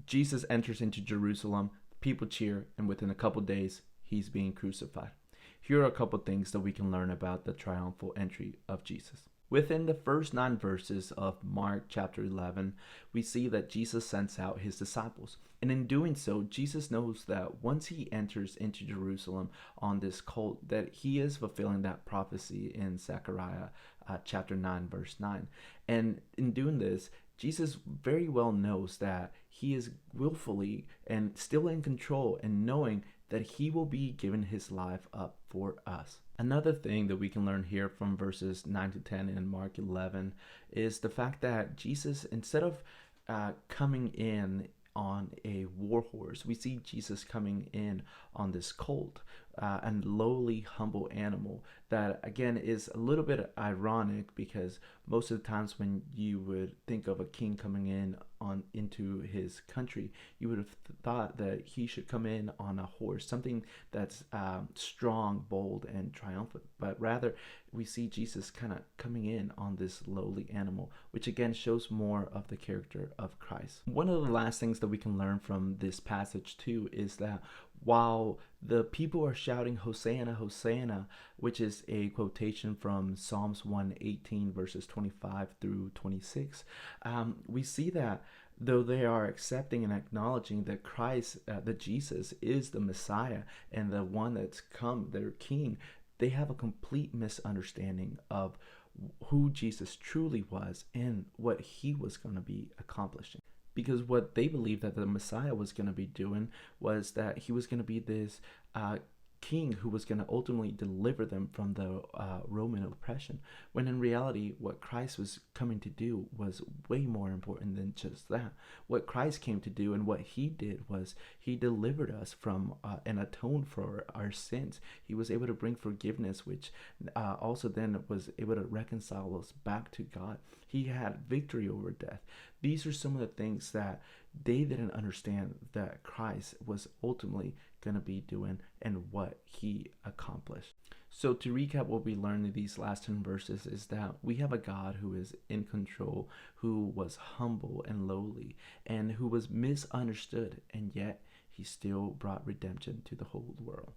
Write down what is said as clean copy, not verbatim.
Jesus enters into Jerusalem, people cheer, and within a couple days, he's being crucified. Here are a couple things that we can learn about the triumphal entry of Jesus. Within the first 9 verses of Mark chapter 11, we see that Jesus sends out his disciples. And in doing so, Jesus knows that once he enters into Jerusalem on this colt, that he is fulfilling that prophecy in Zechariah chapter 9, verse 9. And in doing this, Jesus very well knows that he is willfully and still in control and knowing that he will be giving his life up for us. Another thing that we can learn here from verses 9 to 10 in Mark 11 is the fact that Jesus, instead of coming in on a war horse, we see Jesus coming in on this colt, and lowly, humble animal that, again, is a little bit ironic because most of the times when you would think of a king coming in into his country, you would have thought that he should come in on a horse, something that's strong, bold, and triumphant. But rather, we see Jesus kind of coming in on this lowly animal, which again shows more of the character of Christ. One of the last things that we can learn from this passage too is that while the people are shouting Hosanna, Hosanna, which is a quotation from Psalms 118 verses 25 through 26, we see that though they are accepting and acknowledging that Christ, that Jesus is the Messiah and the one that's come, their King, they have a complete misunderstanding of who Jesus truly was and what he was going to be accomplishing. Because what they believed that the Messiah was going to be doing was that he was going to be this king who was going to ultimately deliver them from the Roman oppression, when in reality what Christ was coming to do was way more important than just that. What Christ came to do and what he did was he delivered us from and atoned for our sins. He was able to bring forgiveness, which also then was able to reconcile us back to God. He had victory over death. These are some of the things that they didn't understand that Christ was ultimately going to be doing and what he accomplished. So to recap, what we learned in these last 10 verses is that we have a God who is in control, who was humble and lowly, and who was misunderstood, and yet he still brought redemption to the whole world.